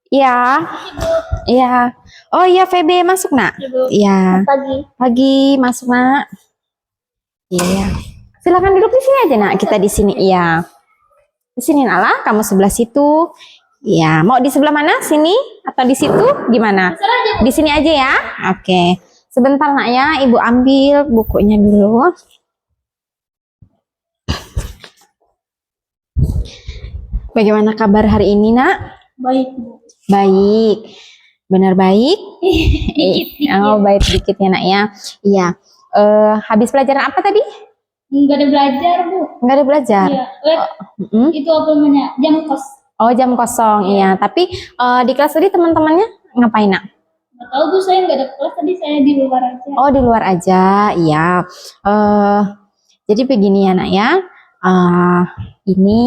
Iya, iya. Oh iya, VB masuk nak. Ibu. Iya. Pagi. Pagi masuk nak. Iya. Silakan duduk di sini aja nak. Kita di sini. Iya. Di sini Nala. Kamu sebelah situ. Iya. Mau di sebelah mana? Sini atau di situ? Gimana? Di sini aja ya. Oke. Sebentar nak ya. Ibu ambil bukunya dulu. Bagaimana kabar hari ini nak? Baik, Bu. Baik, benar baik. Dikit. Oh, baik dikit ya nak ya. Iya. Habis pelajaran apa tadi? Enggak ada belajar, Bu. Nggak ada belajar. Iya. Mm-mm. Itu apa namanya? Jam kos. Oh, jam kosong. Iya. Tapi di kelas tadi teman-temannya ngapain nak? Nggak tahu, Bu, saya nggak ada kelas tadi, saya di luar aja. Oh, di luar aja. Iya. Jadi begini ya nak ya. Ini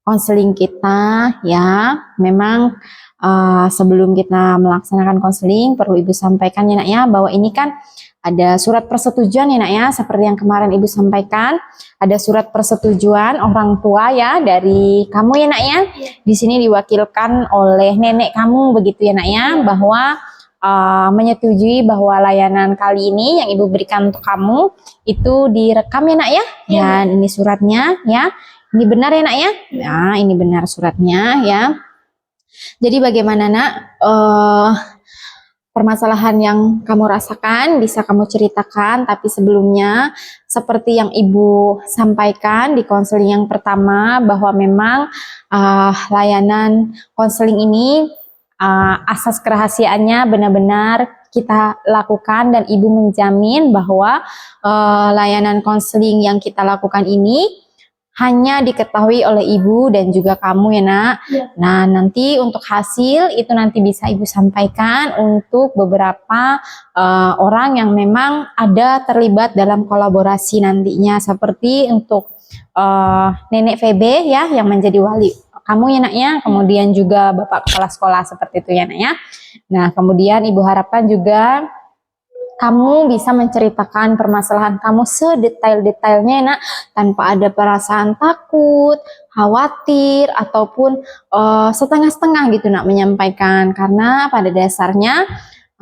konseling kita ya. Memang sebelum kita melaksanakan konseling perlu Ibu sampaikan ya nak ya, bahwa ini kan ada surat persetujuan ya nak ya, seperti yang kemarin Ibu sampaikan, ada surat persetujuan orang tua ya dari kamu ya nak ya. Di sini diwakilkan oleh nenek kamu begitu ya nak ya, bahwa menyetujui bahwa layanan kali ini yang Ibu berikan untuk kamu itu direkam ya nak ya. Dan ini suratnya ya. Ini benar ya nak ya? Nah, ini benar suratnya ya. Jadi bagaimana nak, permasalahan yang kamu rasakan bisa kamu ceritakan, tapi sebelumnya seperti yang Ibu sampaikan di konseling yang pertama, bahwa memang layanan konseling ini asas kerahasiaannya benar-benar kita lakukan, dan Ibu menjamin bahwa layanan konseling yang kita lakukan ini hanya diketahui oleh Ibu dan juga kamu ya nak. Ya. Nah, nanti untuk hasil itu nanti bisa Ibu sampaikan untuk beberapa orang yang memang ada terlibat dalam kolaborasi nantinya, seperti untuk nenek VB ya yang menjadi wali kamu ya nak ya, kemudian juga Bapak kepala sekolah seperti itu ya nak ya. Nah, kemudian Ibu harapkan juga kamu bisa menceritakan permasalahan kamu sedetail-detailnya nak, tanpa ada perasaan takut, khawatir, ataupun setengah-setengah gitu nak menyampaikan. Karena pada dasarnya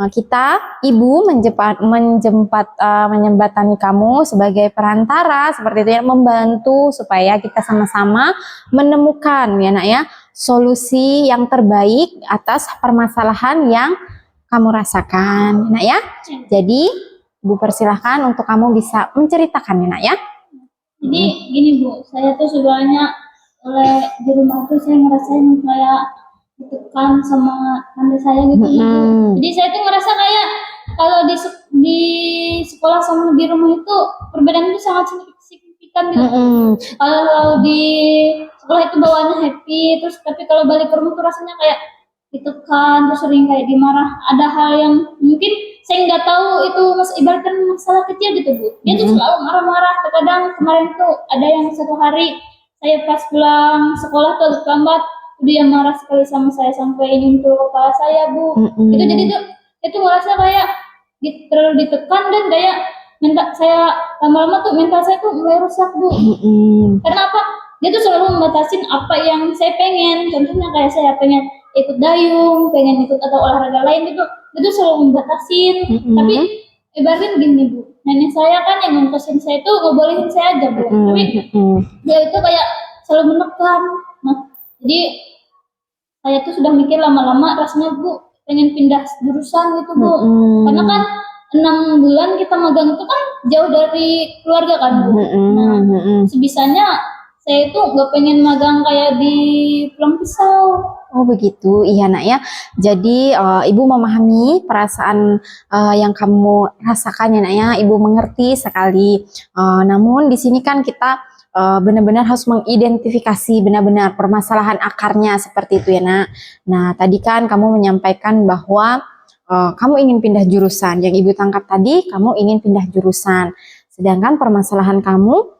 kita Ibu menjembatani kamu sebagai perantara seperti itu ya, membantu supaya kita sama-sama menemukan ya nak ya solusi yang terbaik atas permasalahan yang kamu rasakan, nak ya. Jadi, Bu persilahkan untuk kamu bisa menceritakan, nak ya. Jadi gini, Bu, saya tuh sebenarnya di rumah tuh saya ngerasain kayak ditekan sama tante saya gitu. Jadi saya tuh ngerasa kayak kalau di sekolah sama di rumah itu perbedaan itu sangat signifikan gitu. Kalau di sekolah itu bawaannya happy, terus tapi kalau balik ke rumah tuh rasanya kayak ditekan, terus sering kayak dimarah. Ada hal yang mungkin saya nggak tahu itu ibaratkan masalah kecil gitu, Bu. Dia tuh selalu marah-marah. Terkadang kemarin tuh ada yang satu hari saya pas pulang sekolah tuh agak lambat, dia marah sekali sama saya sampai nyentuh kepala saya, Bu. Itu jadi tuh itu ngerasa kayak terlalu ditekan, dan kayak mental saya lama-lama tuh mental saya tuh mulai rusak, Bu. Karena apa? Dia tuh selalu membatasin apa yang saya pengen. Contohnya kayak saya pengen ikut dayung, pengen ikut atau olahraga lain gitu, itu selalu membatasin. Tapi ibaratnya gini, Bu, nenek saya kan yang ngongkosin saya itu ngebolehin saya aja, Bu. Tapi dia itu kayak selalu menekan. Nah, jadi saya tuh sudah mikir lama-lama rasanya, Bu, pengen pindah jurusan gitu, Bu. Karena kan 6 bulan kita magang itu kan jauh dari keluarga kan, Bu. Nah, sebisanya saya itu nggak pengen magang kayak di Pulang Pisau. Oh begitu, iya nak ya. Jadi Ibu memahami perasaan yang kamu rasakan ya nak ya. Ibu mengerti sekali. Namun di sini kan kita benar-benar harus mengidentifikasi benar-benar permasalahan akarnya seperti itu ya nak. Nah tadi kan kamu menyampaikan bahwa kamu ingin pindah jurusan. Yang Ibu tangkap tadi, kamu ingin pindah jurusan. Sedangkan permasalahan kamu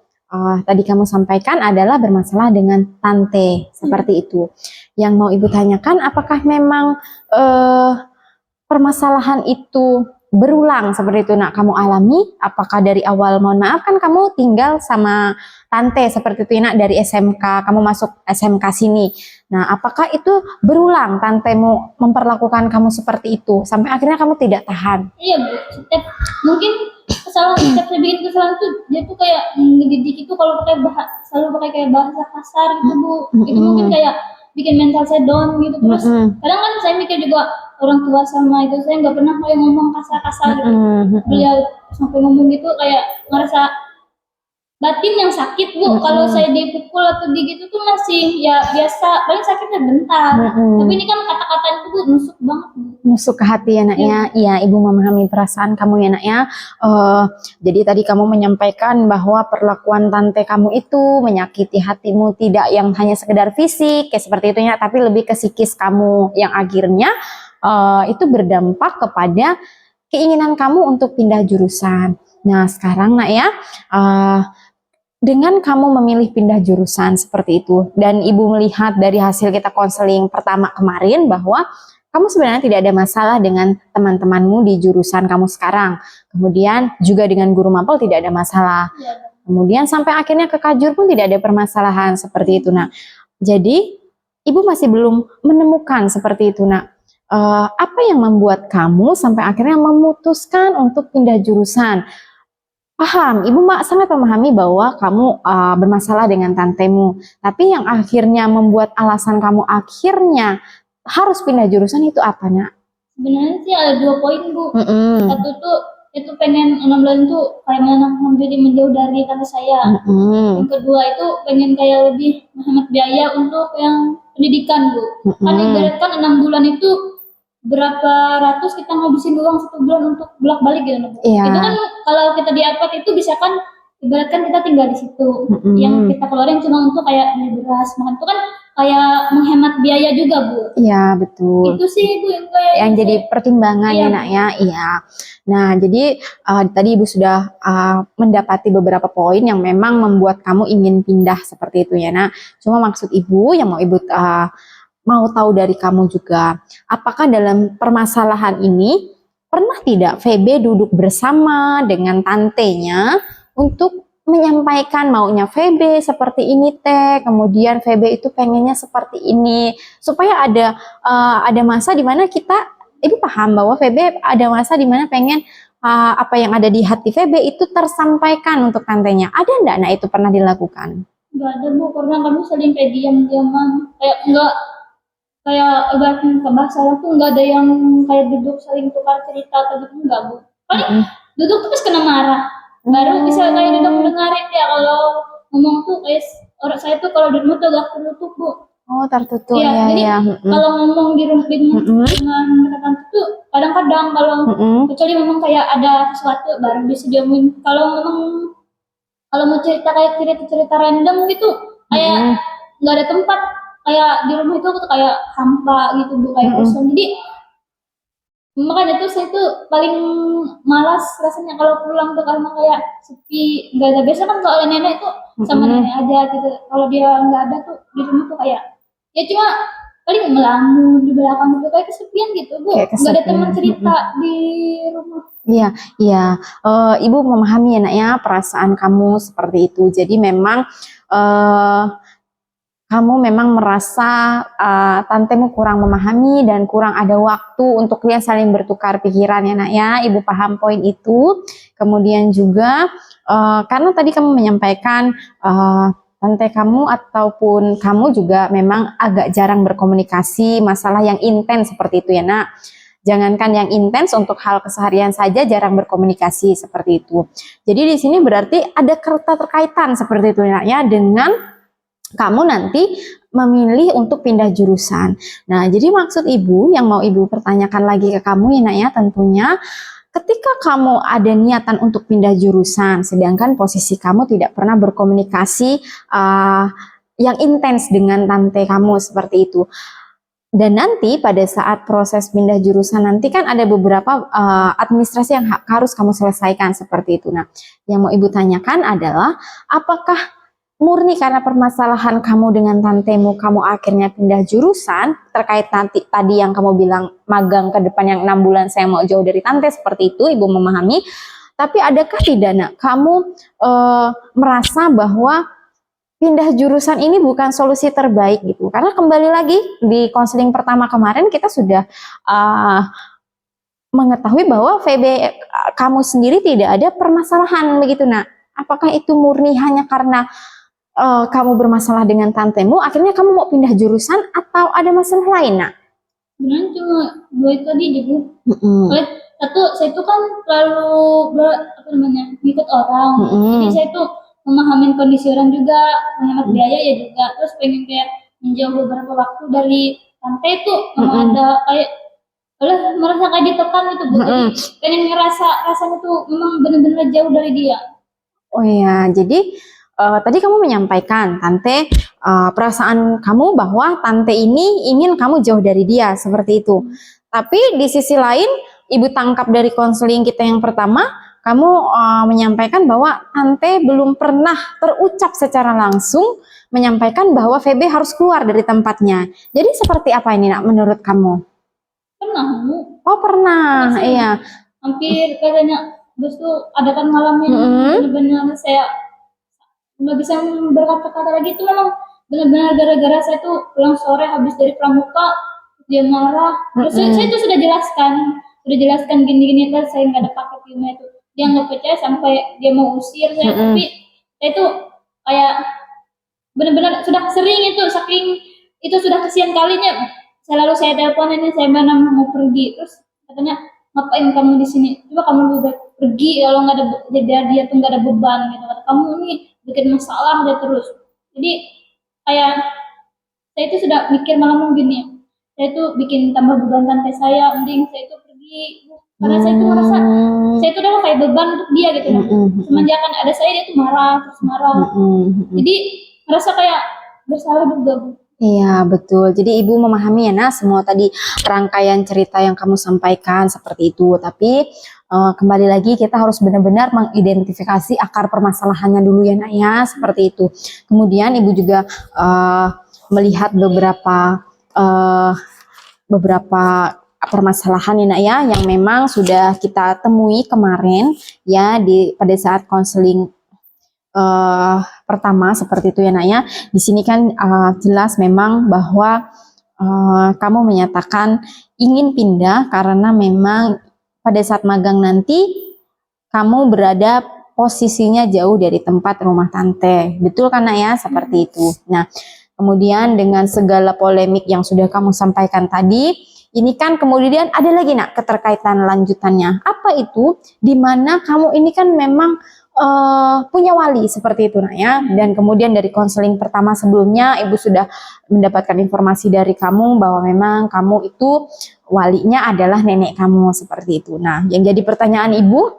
tadi kamu sampaikan adalah bermasalah dengan tante, seperti itu. Yang mau Ibu tanyakan, apakah memang permasalahan itu berulang seperti itu nak kamu alami? Apakah dari awal, mohon maaf kan kamu tinggal sama tante seperti itu nak dari SMK, kamu masuk SMK sini. Nah, apakah itu berulang tantemu memperlakukan kamu seperti itu sampai akhirnya kamu tidak tahan? Iya Bu, setiap mungkin kesalahan, setiap saya bikin kesalahan tuh dia tuh kayak ngedidik itu kalau pakai selalu pakai kayak bahasa kasar gitu Bu. Itu mungkin kayak bikin mental saya down gitu. Terus kadang kan saya mikir juga orang tua sama itu saya nggak pernah kayak ngomong kasar-kasar gitu. Beliau sampai ngomong gitu kayak ngerasa batin yang sakit Bu. Kalau saya dipukul atau digitutuh masih ya biasa, paling sakitnya bentar. Tapi ini kan kata-kata itu Bu nusuk banget Bu. Nusuk ke hati ya nak ya. Iya, ibu memahami perasaan kamu ya nak ya. Jadi tadi kamu menyampaikan bahwa perlakuan tante kamu itu menyakiti hatimu, tidak yang hanya sekedar fisik kayak seperti itu ya, tapi lebih ke psikis kamu yang akhirnya itu berdampak kepada keinginan kamu untuk pindah jurusan. Nah sekarang nak ya, dengan kamu memilih pindah jurusan seperti itu dan ibu melihat dari hasil kita konseling pertama kemarin bahwa kamu sebenarnya tidak ada masalah dengan teman-temanmu di jurusan kamu sekarang, kemudian juga dengan guru mapel tidak ada masalah, kemudian sampai akhirnya ke Kajur pun tidak ada permasalahan seperti itu nak. Jadi ibu masih belum menemukan seperti itu nak. Apa yang membuat kamu sampai akhirnya memutuskan untuk pindah jurusan? Paham, ibu sangat memahami bahwa kamu bermasalah dengan tantemu. Tapi yang akhirnya membuat alasan kamu akhirnya harus pindah jurusan itu apanya? Sebenarnya sih ada 2 poin Bu. Satu tuh itu pengen 6 bulan tuh kayak menenangkan diri menjauh dari tante saya. Yang kedua itu pengen kayak lebih menghemat biaya untuk yang pendidikan Bu. Kan ibaratkan 6 bulan itu berapa ratus kita ngabisin uang 1 bulan untuk bolak-balik gitu Bu. Itu kan kalau kita di apart itu bisa kan ibaratkan kita tinggal di situ. Yang kita keluarin cuma untuk kayak beli beras, makan itu kan kayak menghemat biaya juga Bu. Iya betul. Itu sih Bu yang kayak yang jadi pertimbangan ya nak ya. Iya. Nah jadi tadi ibu sudah mendapati beberapa poin yang memang membuat kamu ingin pindah seperti itu ya nak. Cuma maksud ibu yang mau ibu mau tahu dari kamu juga, apakah dalam permasalahan ini pernah tidak VB duduk bersama dengan tantenya untuk menyampaikan maunya VB seperti ini teh, kemudian VB itu pengennya seperti ini, supaya ada masa di mana ibu paham bahwa VB ada masa di mana pengen apa yang ada di hati VB itu tersampaikan untuk tantenya. Ada enggak nah itu pernah dilakukan? Enggak ada Bu, karena kami saling kayak diam-diaman, kayak enggak kayak ibaratnya ke bahasa tuh nggak ada yang kayak duduk saling tukar cerita atau gitu, enggak Bu. Paling duduk terus kena marah, baru bisa kayak duduk dengerin ya. Kalau ngomong tuh kayak orang saya tuh kalau di rumah tuh agak tertutup Bu. Oh tertutup ya. Jadi kalau ngomong di rumah dengan rekan tuh kadang-kadang kalau kecuali memang kayak ada sesuatu baru bisa diomongin. Kalau memang kalau mau cerita kayak cerita random gitu kayak nggak ada tempat. Kayak di rumah itu aku tuh kayak hampa gitu Bu, kayak kosong. Jadi makanya tuh saya tuh paling malas rasanya kalau pulang tuh karena kayak sepi, nggak ada. Biasa kan kalau ada nenek tuh sama nenek aja gitu. Kalau dia nggak ada tuh di rumah tuh kayak ya cuma paling ngelamun di belakang gitu, kayak kesepian gitu Bu. Nggak ada teman cerita di rumah. Iya, iya. Ibu memahami ya nak ya perasaan kamu seperti itu. Jadi memang kamu memang merasa tantemu kurang memahami dan kurang ada waktu untuk kalian saling bertukar pikiran ya nak ya. Ibu paham poin itu. Kemudian juga karena tadi kamu menyampaikan tante kamu ataupun kamu juga memang agak jarang berkomunikasi masalah yang intens seperti itu ya nak. Jangankan yang intens, untuk hal keseharian saja jarang berkomunikasi seperti itu. Jadi di sini berarti ada keterkaitan seperti itu nak ya dengan kamu nanti memilih untuk pindah jurusan. Nah, jadi maksud ibu yang mau ibu pertanyakan lagi ke kamu ya nak ya, tentunya ketika kamu ada niatan untuk pindah jurusan, sedangkan posisi kamu tidak pernah berkomunikasi yang intens dengan tante kamu seperti itu. Dan nanti pada saat proses pindah jurusan nanti kan ada beberapa administrasi yang harus kamu selesaikan seperti itu. Nah, yang mau ibu tanyakan adalah apakah murni karena permasalahan kamu dengan tantemu, kamu akhirnya pindah jurusan terkait nanti tadi yang kamu bilang magang ke depan yang 6 bulan saya mau jauh dari tante, seperti itu ibu memahami. Tapi adakah tidak nak kamu merasa bahwa pindah jurusan ini bukan solusi terbaik gitu? Karena kembali lagi di konseling pertama kemarin kita sudah mengetahui bahwa VB kamu sendiri tidak ada permasalahan begitu nak. Apakah itu murni hanya karena kamu bermasalah dengan tantemu, akhirnya kamu mau pindah jurusan atau ada masalah lain nak? Sebenarnya cuma dua itu tadi Bu. Satu, saya itu kan terlalu ngikut orang. Jadi saya itu memahami kondisi orang juga, menghemat biaya ya juga. Terus pengen kayak menjauh beberapa waktu dari tante itu, ada kayak merasa kayak ditekan itu Bu. Jadi pengen rasanya tuh memang benar-benar jauh dari dia. Oh iya, jadi tadi kamu menyampaikan tante perasaan kamu bahwa tante ini ingin kamu jauh dari dia seperti itu. Tapi di sisi lain ibu tangkap dari konseling kita yang pertama, kamu menyampaikan bahwa tante belum pernah terucap secara langsung menyampaikan bahwa VB harus keluar dari tempatnya. Jadi seperti apa ini nak menurut kamu? Pernah Bu. Oh pernah, iya. Hampir katanya terus tuh ada kan malamnya benar-benar saya nggak bisa berkata-kata lagi. Itu memang benar-benar gara-gara saya tuh pulang sore habis dari pramuka, dia marah. Terus saya tuh sudah jelaskan gini-gini kan, saya nggak ada paket email itu. Dia nggak percaya sampai dia mau usir saya. Tapi saya tuh kayak benar-benar sudah sering itu, saking itu sudah kesian kalinya. Selalu saya telepon ini, saya mana mau pergi. Terus katanya, ngapain kamu di sini? Coba kamu udah pergi, kalau nggak ada dia tuh nggak ada beban gitu. Kata kamu ini bikin masalah dia terus. Jadi kayak saya itu sudah mikir malam gini, saya itu bikin tambah beban tante saya, mending saya itu pergi. Karena saya itu merasa saya itu udah kayak beban untuk dia gitu. Semenjak kan ada saya, dia tuh marah terus marah. Jadi merasa kayak bersalah juga Bu. Iya betul, jadi ibu memahami ya nak semua tadi rangkaian cerita yang kamu sampaikan seperti itu. Tapi kembali lagi kita harus benar-benar mengidentifikasi akar permasalahannya dulu ya nak ya, seperti itu. Kemudian ibu juga melihat beberapa permasalahan ya nak ya yang memang sudah kita temui kemarin ya pada saat konseling pertama seperti itu ya nak ya. Di sini kan jelas memang bahwa kamu menyatakan ingin pindah karena memang pada saat magang nanti kamu berada posisinya jauh dari tempat rumah tante. Betul kan nak ya, seperti itu. Nah, kemudian dengan segala polemik yang sudah kamu sampaikan tadi, ini kan kemudian ada lagi nak keterkaitan lanjutannya. Apa itu? Dimana kamu ini kan memang punya wali seperti itu nak ya. Dan kemudian dari konseling pertama sebelumnya ibu sudah mendapatkan informasi dari kamu bahwa memang kamu itu walinya adalah nenek kamu seperti itu. Nah, yang jadi pertanyaan ibu,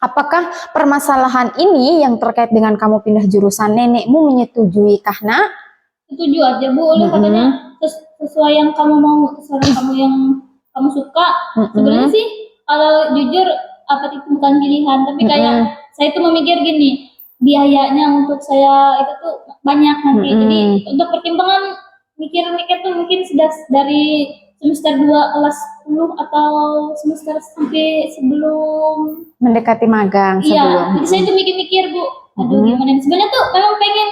apakah permasalahan ini yang terkait dengan kamu pindah jurusan nenekmu menyetujui kah nak? Setuju aja Bu, oleh katanya sesuai yang kamu mau, sesuai kamu yang kamu suka. Sebenarnya sih kalau jujur apa itu bukan pilihan, tapi kayak saya tuh memikir gini, biayanya untuk saya itu tuh banyak nanti. Jadi untuk pertimbangan mikir-mikir tuh mungkin sudah dari semester 2 kelas 10 atau semester sampai sebelum mendekati magang sebelum. Iya, jadi saya tuh mikir-mikir Bu, aduh gimana. Sebenarnya tuh memang pengen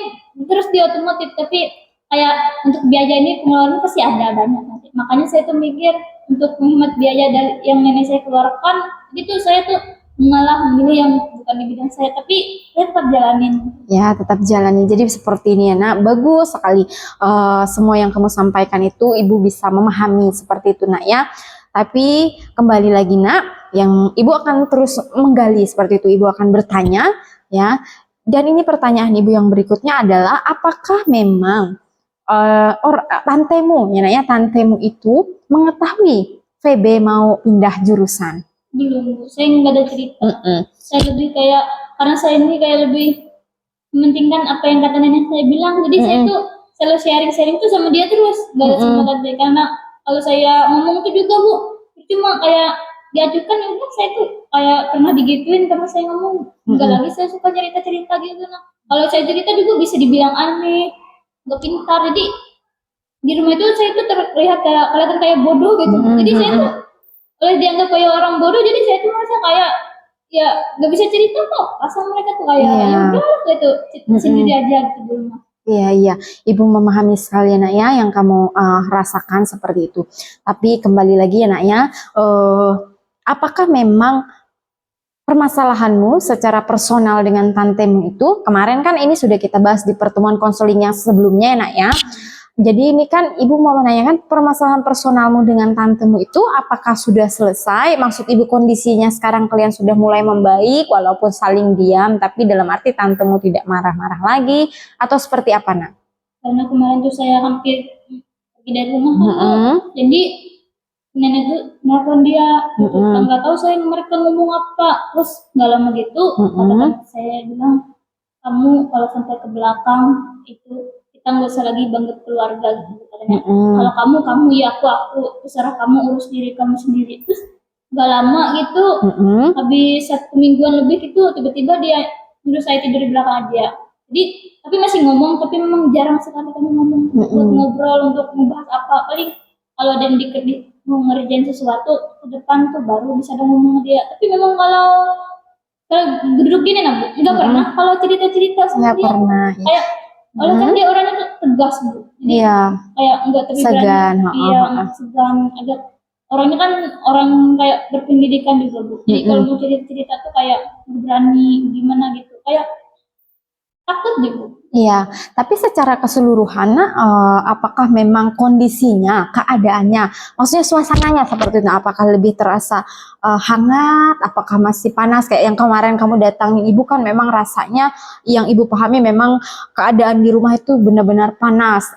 terus di otomotif, tapi kayak untuk biaya ini pengeluaran pasti ada banyak nanti. Makanya saya tuh mikir untuk menghemat biaya dari yang nenek saya keluarkan, gitu saya tuh malah memilih yang bukan di bidang saya, tapi saya tetap jalanin. Ya, tetap jalani. Jadi seperti ini ya nak, bagus sekali. Semua yang kamu sampaikan itu ibu bisa memahami seperti itu nak ya. Tapi kembali lagi nak, yang ibu akan terus menggali seperti itu. Ibu akan bertanya ya. Dan ini pertanyaan ibu yang berikutnya adalah, apakah memang tantemu ya nak ya, tantemu itu mengetahui VB mau pindah jurusan? Belum, saya nggak ada cerita. Saya lebih kayak, karena saya ini kayak lebih mementingkan apa yang kata nenek saya bilang. Jadi saya tuh selalu sharing tuh sama dia terus, nggak ada sama tante. Karena kalau saya ngomong tuh juga Bu, cuma kayak diajukan ya udah saya tuh kayak pernah digituin karena saya ngomong enggak lagi saya suka cerita-cerita gitu. Nah, kalau saya cerita juga bisa dibilang aneh, nggak pintar. Jadi di rumah itu saya tuh terlihat kayak kelihatan kayak bodoh gitu. Jadi saya tuh oleh dianggap kayak orang bodoh, jadi saya tuh merasa kayak ya nggak bisa cerita kok. Asal mereka tuh kayak Iya. ya udah gitu sendiri aja gitu di rumah. Iya, iya, Ibu memahami sekali ya nak ya yang kamu rasakan seperti itu. Tapi kembali lagi ya nak ya, apakah memang permasalahanmu secara personal dengan tantemu itu, kemarin kan ini sudah kita bahas di pertemuan konseling yang sebelumnya ya nak ya. Jadi ini kan Ibu mau menanyakan permasalahan personalmu dengan tantemu itu apakah sudah selesai? Maksud Ibu kondisinya sekarang kalian sudah mulai membaik walaupun saling diam, tapi dalam arti tantemu tidak marah-marah lagi atau seperti apa nak? Karena kemarin tuh saya hampir pergi dari rumah kan, jadi nenek tuh nelfon dia, nggak tahu saya mereka ngomong apa. Terus nggak lama gitu katakan saya bilang, kamu kalau sampai ke belakang itu kita nggak usah lagi banget keluarga gitu katanya. Kalau kamu ya aku terserah kamu urus diri kamu sendiri. Terus nggak lama gitu, habis 1 mingguan lebih gitu tiba-tiba dia nyuruh saya tidur di belakang aja. Jadi tapi masih ngomong, tapi memang jarang sekali kami ngomong buat ngobrol untuk membahas apa. Paling kalau ada yang mau ngerjain sesuatu ke depan tuh baru bisa ada ngomong dia. Tapi memang kalau duduk gini nah Bu, nggak pernah kalau cerita-cerita sama Nggak dia pernah. kayak oleh kan dia orangnya tuh tegas Bu, jadi Iya. kayak enggak tapi Segan, berani, iya segan, agak orangnya kan orang kayak berpendidikan juga Bu, jadi kalau mau cerita-cerita tuh kayak berani gimana gitu, kayak takut deh Bu. Iya, tapi secara keseluruhan, apakah memang kondisinya, keadaannya, maksudnya suasananya seperti itu, apakah lebih terasa hangat, apakah masih panas, kayak yang kemarin kamu datangin Ibu kan memang rasanya, yang Ibu pahami memang keadaan di rumah itu benar-benar panas,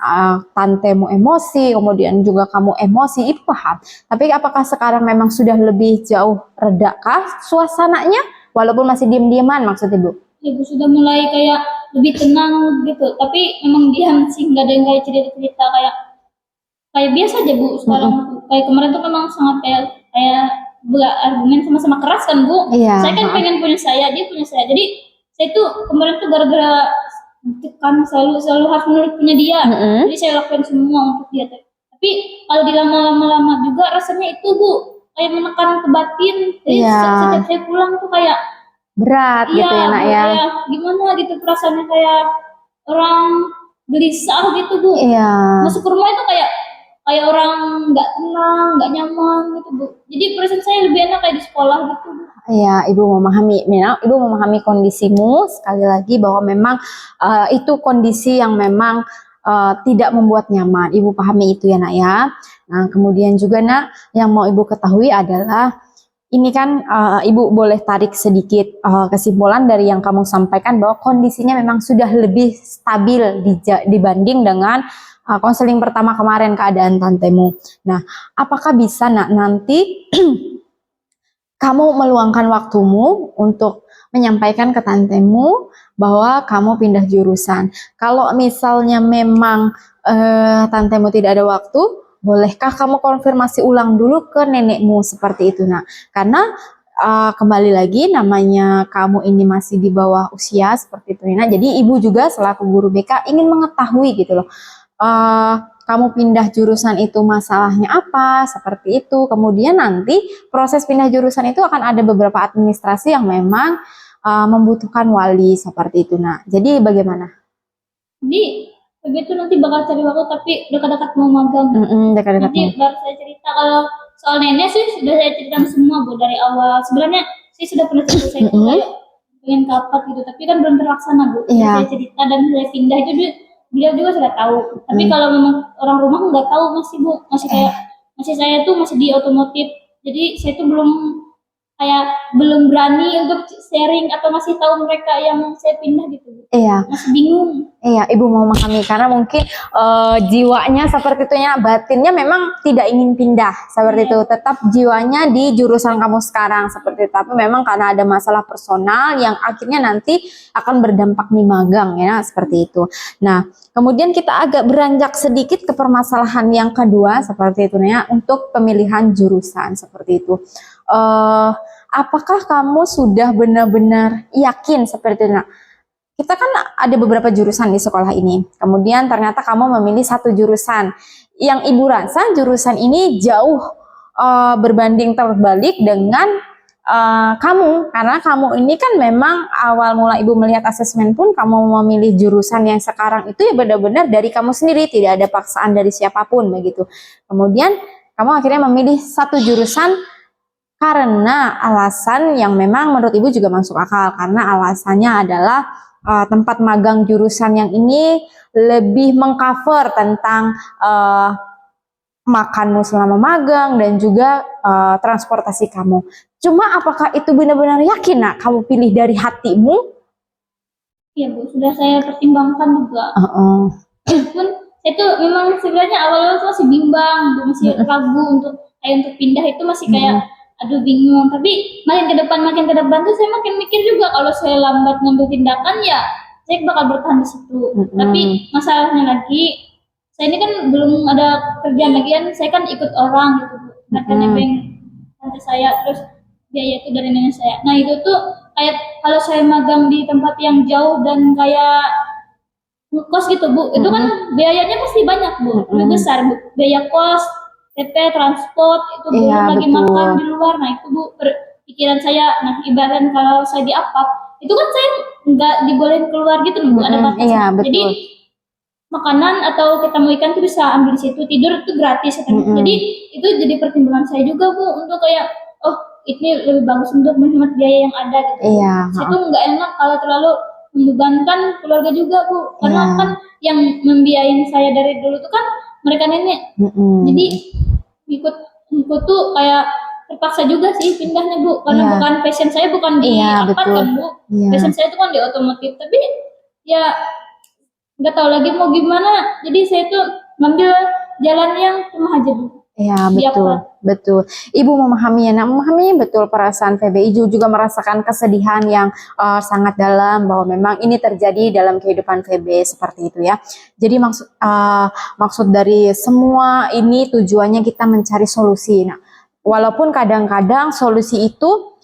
tantemu emosi, kemudian juga kamu emosi, itu paham. Tapi apakah sekarang memang sudah lebih jauh redakah suasananya, walaupun masih diem-dieman maksud Ibu? Ibu sudah mulai kayak lebih tenang gitu, tapi memang diam sih, nggak ada yang kayak cerita-cerita kayak biasa aja Bu sekarang. Kayak kemarin tuh memang sangat kayak berargumen sama-sama keras kan Bu. Iya. Saya kan pengen punya saya, dia punya saya. Jadi saya tuh kemarin tuh gara-gara tekan selalu harus menurut punya dia. Jadi saya lakukan semua untuk dia. Tapi kalau dilama-lama juga rasanya itu Bu kayak menekan ke batin. Jadi setiap saya pulang tuh kayak berat gitu ya nak ya. Iya, gimana gitu perasaannya kayak orang gelisah gitu Bu. Iya. Masuk ke rumah itu kayak orang nggak tenang, nggak nyaman gitu Bu. Jadi perasaan saya lebih enak kayak di sekolah gitu Bu. Iya, Ibu memahami kondisimu sekali lagi bahwa memang itu kondisi yang memang tidak membuat nyaman. Ibu pahami itu ya nak ya. Nah kemudian juga nak yang mau Ibu ketahui adalah ini kan Ibu boleh tarik sedikit kesimpulan dari yang kamu sampaikan bahwa kondisinya memang sudah lebih stabil dibanding dengan konseling pertama kemarin keadaan tantemu. Nah, apakah bisa nak nanti kamu meluangkan waktumu untuk menyampaikan ke tantemu bahwa kamu pindah jurusan? Kalau misalnya memang tantemu tidak ada waktu, bolehkah kamu konfirmasi ulang dulu ke nenekmu seperti itu nak? Karena kembali lagi namanya kamu ini masih di bawah usia seperti itu nak. Jadi ibu juga selaku guru BK ingin mengetahui gitu loh. Kamu pindah jurusan itu masalahnya apa seperti itu. Kemudian nanti proses pindah jurusan itu akan ada beberapa administrasi yang memang membutuhkan wali seperti itu nak. Jadi bagaimana? Jadi begitu nanti bakal cari waktu tapi dekat-dekat mau magang. Nanti baru saya cerita. Kalau soal nenek sih sudah saya ceritakan semua Bu dari awal. Sebenarnya sih sudah pernah cerita saya itu kayak pengen kapat gitu, tapi kan belum terlaksana Bu. Saya cerita dan saya pindah itu dia juga sudah tahu. Tapi kalau memang orang rumah nggak tahu masih Bu, masih kayak saya tuh masih di otomotif. Jadi saya tuh belum berani untuk sharing atau masih tahu mereka yang saya pindah gitu Bu. Masih bingung. Iya, Ibu mau memahami karena mungkin jiwanya seperti itu ya, batinnya memang tidak ingin pindah seperti itu, tetap jiwanya di jurusan kamu sekarang seperti itu. Tapi memang karena ada masalah personal yang akhirnya nanti akan berdampak di magang ya, seperti itu. Nah, kemudian kita agak beranjak sedikit ke permasalahan yang kedua seperti itu ya, untuk pemilihan jurusan seperti itu. Apakah kamu sudah benar-benar yakin seperti itu? Nah, kita kan ada beberapa jurusan di sekolah ini. Kemudian ternyata kamu memilih satu jurusan yang Ibu rasa jurusan ini jauh berbanding terbalik dengan kamu. Karena kamu ini kan memang awal mula Ibu melihat asesmen pun kamu memilih jurusan yang sekarang itu ya benar-benar dari kamu sendiri, tidak ada paksaan dari siapapun begitu. Kemudian kamu akhirnya memilih satu jurusan karena alasan yang memang menurut Ibu juga masuk akal. Karena alasannya adalah tempat magang jurusan yang ini lebih mengcover tentang makanmu selama magang dan juga transportasi kamu. Cuma apakah itu benar-benar yakin nak kamu pilih dari hatimu? Iya Bu, sudah saya pertimbangkan juga. Pun itu memang sebenarnya awal-awal tuh masih bimbang, masih ragu untuk pindah itu masih kayak aduh bingung, tapi makin ke depan tuh saya makin mikir juga kalau saya lambat ngambil tindakan ya saya bakal bertahan di situ. Tapi masalahnya lagi saya ini kan belum ada kerjaan lagi kan, saya kan ikut orang gitu Bu, karena nebeng tante saya, terus biaya itu dari nenek saya. Nah itu tuh kayak kalau saya magang di tempat yang jauh dan kayak kos gitu Bu, itu kan biayanya pasti banyak Bu, lebih besar Bu, biaya kos, PP, transport, itu belum lagi betul. Makan di luar. Nah itu Bu, pikiran saya. Nah ibarat kalau saya di APAP, itu kan saya nggak dibolehin keluar gitu Bu, ada batas. Iya, jadi makanan atau kita mau ikan tuh bisa ambil di situ, tidur itu gratis. Jadi itu jadi pertimbangan saya juga Bu, untuk kayak oh ini lebih bagus untuk menghemat biaya yang ada gitu. Iya. Saya tuh nggak enak kalau terlalu membebankan keluarga juga Bu, karena kan yang membiayain saya dari dulu tuh kan mereka nenek. Jadi ikut tuh kayak terpaksa juga sih pindahnya Bu, karena bukan passion saya, bukan di apa kan Bu, passion saya itu kan di otomotif, tapi ya nggak tahu lagi mau gimana, jadi saya tuh ngambil jalan yang tengah aja Bu. Iya betul. Ibu memahami ya, memahami betul perasaan Feby. Ibu juga merasakan kesedihan yang sangat dalam bahwa memang ini terjadi dalam kehidupan Feby seperti itu ya. Jadi maksud dari semua ini tujuannya kita mencari solusi. Nah, walaupun kadang-kadang solusi itu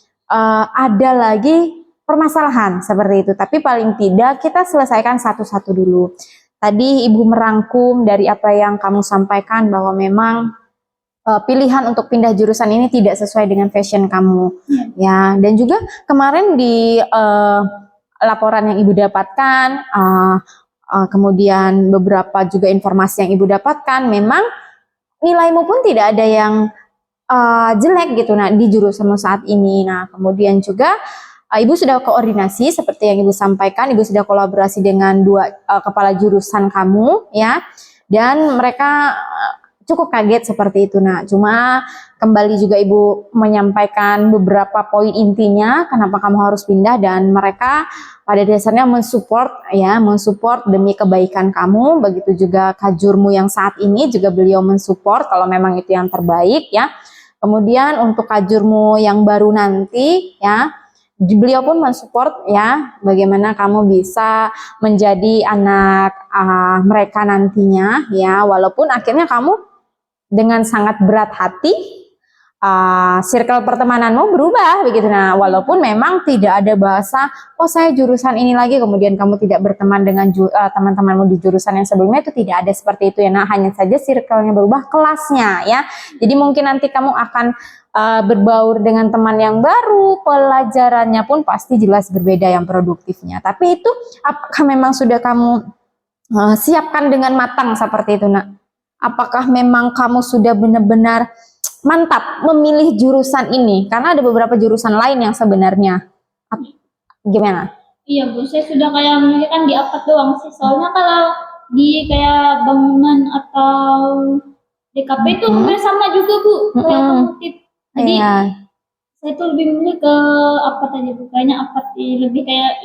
ada lagi permasalahan seperti itu, tapi paling tidak kita selesaikan satu-satu dulu. Tadi Ibu merangkum dari apa yang kamu sampaikan bahwa memang pilihan untuk pindah jurusan ini tidak sesuai dengan passion kamu, ya. Dan juga kemarin di laporan yang Ibu dapatkan, kemudian beberapa juga informasi yang Ibu dapatkan, memang nilaimu pun tidak ada yang jelek gitu, nah di jurusanmu saat ini. Nah kemudian juga Ibu sudah koordinasi seperti yang Ibu sampaikan, Ibu sudah kolaborasi dengan dua kepala jurusan kamu, ya, dan mereka cukup kaget seperti itu. Nah, cuma kembali juga Ibu menyampaikan beberapa poin intinya kenapa kamu harus pindah, dan mereka pada dasarnya mensupport demi kebaikan kamu. Begitu juga kajurmu yang saat ini juga beliau mensupport kalau memang itu yang terbaik ya. Kemudian untuk kajurmu yang baru nanti ya, beliau pun mensupport ya bagaimana kamu bisa menjadi anak mereka nantinya ya, walaupun akhirnya kamu dengan sangat berat hati circle pertemananmu berubah begitu. Nah, walaupun memang tidak ada bahasa oh saya jurusan ini lagi kemudian kamu tidak berteman dengan teman-temanmu di jurusan yang sebelumnya, itu tidak ada seperti itu ya. Nah, hanya saja circle-nya berubah, kelasnya ya. Jadi mungkin nanti kamu akan berbaur dengan teman yang baru, pelajarannya pun pasti jelas berbeda yang produktifnya. Tapi itu apakah memang sudah kamu siapkan dengan matang seperti itu, Nak? Apakah memang kamu sudah benar-benar mantap memilih jurusan ini? Karena ada beberapa jurusan lain yang sebenarnya. Gimana? Iya Bu, saya sudah kayak memikirkan di APAT doang sih. Soalnya kalau di kayak bangunan atau DKP itu hampir sama juga Bu, kayak otomotif. Jadi saya tuh lebih memilih ke apa tadi Bu? Kayaknya apa lebih kayak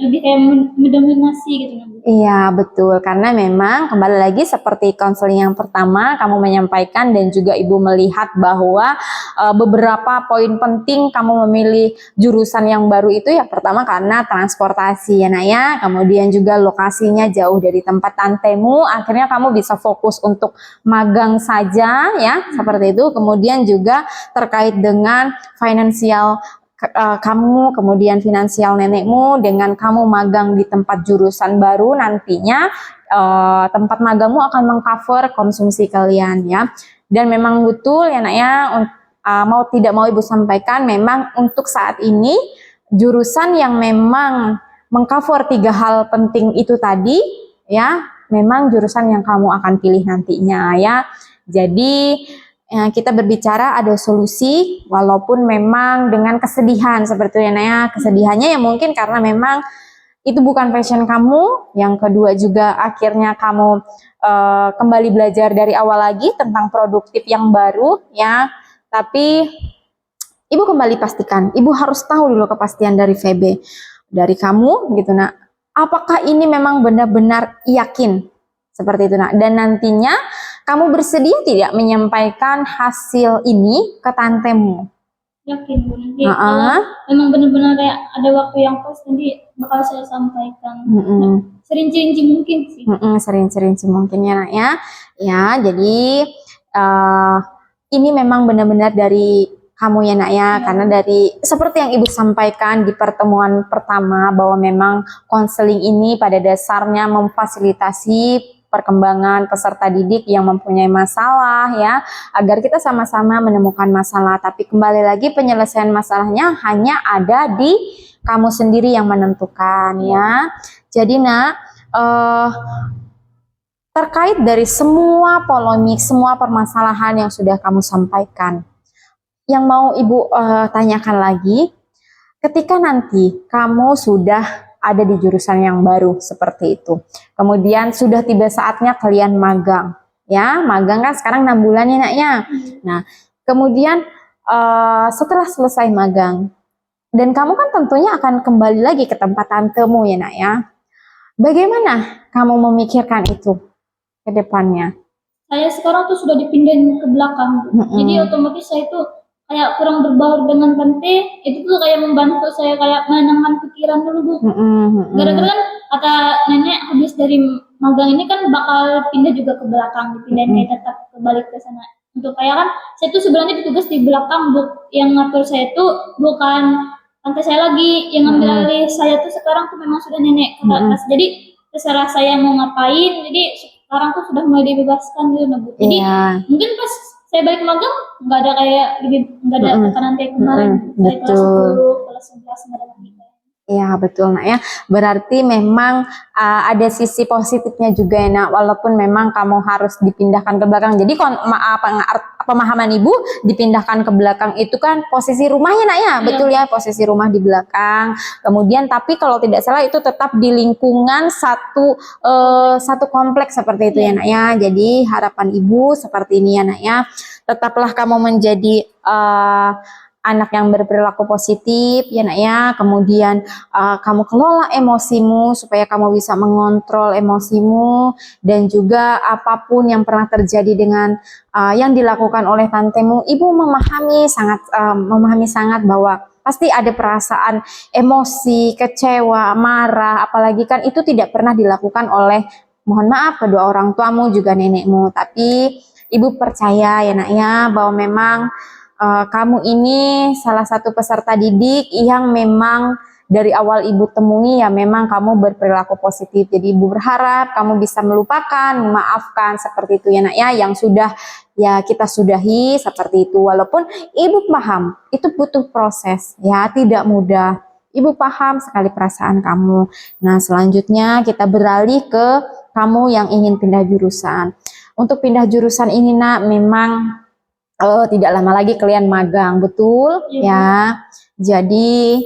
mendominasi gitu nah, Bu. Iya, betul. Karena memang kembali lagi seperti konseling yang pertama kamu menyampaikan dan juga Ibu melihat bahwa beberapa poin penting kamu memilih jurusan yang baru itu ya pertama karena transportasi ya Nak ya. Kemudian juga lokasinya jauh dari tempat tantemu, akhirnya kamu bisa fokus untuk magang saja ya, seperti itu. Kemudian juga terkait dengan finansial kamu, kemudian finansial nenekmu, dengan kamu magang di tempat jurusan baru nantinya tempat magangmu akan mengcover konsumsi kalian ya. Dan memang betul ya Nak ya, mau tidak mau Ibu sampaikan memang untuk saat ini jurusan yang memang mengcover 3 hal penting itu tadi ya, memang jurusan yang kamu akan pilih nantinya ya. Jadi kita berbicara ada solusi walaupun memang dengan kesedihan seperti itu ya. Kesedihannya ya mungkin karena memang itu bukan passion kamu. Yang kedua juga akhirnya kamu kembali belajar dari awal lagi tentang produktif yang baru ya. Tapi Ibu kembali pastikan, Ibu harus tahu dulu kepastian dari VB, dari kamu gitu Nak. Apakah ini memang benar-benar yakin seperti itu Nak? Dan nantinya kamu bersedia tidak menyampaikan hasil ini ke tantemu? Yakin Bu, nanti kalau memang benar-benar kayak ada waktu yang pas nanti bakal saya sampaikan. Serinci-rinci mungkin sih. Serinci-rinci mungkin ya Nak ya. Ya, jadi ini memang benar-benar dari kamu ya Nak ya, karena dari seperti yang Ibu sampaikan di pertemuan pertama bahwa memang konseling ini pada dasarnya memfasilitasi perkembangan peserta didik yang mempunyai masalah ya, agar kita sama-sama menemukan masalah. Tapi kembali lagi penyelesaian masalahnya hanya ada di kamu sendiri yang menentukan ya. Jadi Nak, terkait dari semua polemik, semua permasalahan yang sudah kamu sampaikan, yang mau Ibu tanyakan lagi, ketika nanti kamu sudah ada di jurusan yang baru seperti itu, kemudian sudah tiba saatnya kalian magang, ya magang kan sekarang 6 bulan ya Nak ya. Nah kemudian setelah selesai magang, dan kamu kan tentunya akan kembali lagi ke tempat tantemu ya Nak ya. Bagaimana kamu memikirkan itu ke depannya? Saya sekarang tuh sudah dipindahin ke belakang, jadi otomatis saya tuh kayak kurang berbaur dengan tante, itu tuh kayak membantu saya kayak menenangkan pikiran dulu Bu. Gara-gara kan kata nenek habis dari magang ini kan bakal pindah juga ke belakang, dipindahin kayak tetap kembali ke sana. Untuk kayak kan saya tuh sebenarnya ditugas di belakang Bu, yang ngatur saya tuh bukan tante saya lagi, yang ngambil alih saya tuh sekarang tuh memang sudah nenek ke atas. Jadi terserah saya mau ngapain, jadi sekarang tuh sudah mulai dibebaskan gitu Bu. Jadi mungkin pas saya balik magang nggak ada tekanan kayak kemarin. Dari kelas 10, kelas 11 nggak ada lagi. Ya betul Nak ya, berarti memang ada sisi positifnya juga ya Nak, walaupun memang kamu harus dipindahkan ke belakang. Jadi pemahaman Ibu dipindahkan ke belakang itu kan posisi rumahnya Nak ya, betul ya, posisi rumah di belakang. Kemudian tapi kalau tidak salah itu tetap di lingkungan satu kompleks seperti itu ya Nak ya. Jadi harapan Ibu seperti ini ya Nak ya, tetaplah kamu menjadi anak yang berperilaku positif ya Nak ya. Kemudian kamu kelola emosimu supaya kamu bisa mengontrol emosimu, dan juga apapun yang pernah terjadi dengan yang dilakukan oleh tantemu, Ibu memahami sangat bahwa pasti ada perasaan emosi, kecewa, marah, apalagi kan itu tidak pernah dilakukan oleh, mohon maaf, kedua orang tuamu juga nenekmu. Tapi Ibu percaya ya Nak ya, bahwa memang kamu ini salah satu peserta didik yang memang dari awal Ibu temui ya memang kamu berperilaku positif. Jadi Ibu berharap kamu bisa melupakan, memaafkan seperti itu ya Nak ya, yang sudah ya kita sudahi seperti itu. Walaupun Ibu paham itu butuh proses ya, tidak mudah. Ibu paham sekali perasaan kamu. Nah selanjutnya kita beralih ke kamu yang ingin pindah jurusan. Untuk pindah jurusan ini Nak, memang tidak lama lagi kalian magang, betul ya. Jadi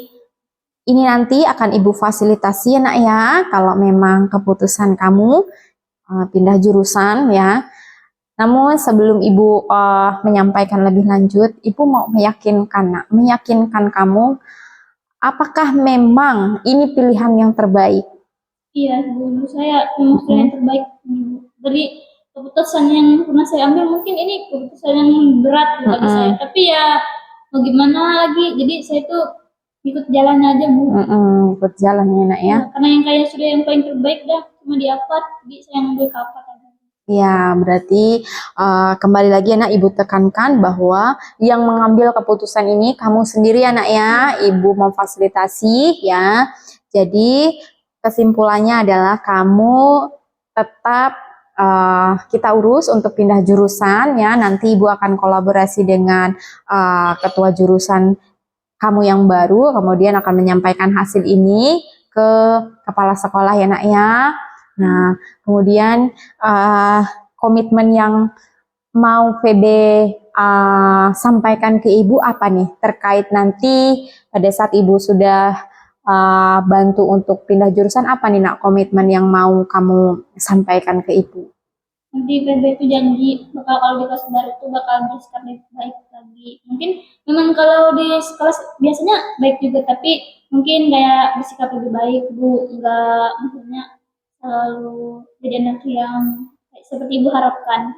ini nanti akan Ibu fasilitasi ya Nak ya, kalau memang keputusan kamu pindah jurusan ya. Namun sebelum Ibu menyampaikan lebih lanjut, Ibu mau meyakinkan kamu, apakah memang ini pilihan yang terbaik? Iya, Bu. Menurut saya memang pilihan terbaik, Bu. Dari keputusan yang pernah saya ambil mungkin ini keputusan yang berat bagi saya. Tapi ya mau gimana lagi? Jadi saya tuh ikut jalannya aja, Bu. Ikut jalannya nak ya. Karena yang kayak sudah yang paling terbaik dah cuma di APAT, jadi saya ngambil ke APAT aja. Ya, berarti kembali lagi anak Ibu tekankan bahwa yang mengambil keputusan ini kamu sendiri anak ya. Ibu memfasilitasi ya. Jadi kesimpulannya adalah kamu tetap kita urus untuk pindah jurusan ya. Nanti Ibu akan kolaborasi dengan ketua jurusan kamu yang baru, kemudian akan menyampaikan hasil ini ke kepala sekolah ya nak ya. Nah, kemudian komitmen yang mau VB sampaikan ke Ibu apa nih terkait nanti pada saat Ibu sudah bantu untuk pindah jurusan, apa nih nak komitmen yang mau kamu sampaikan ke Ibu? Nanti PB itu janji bakal kalau di kelas baru itu bakal bersikap baik lagi. Mungkin memang kalau di kelas biasanya baik juga, tapi mungkin kayak bersikap lebih baik, Bu. Enggak maksudnya selalu jadi anak yang seperti Ibu harapkan.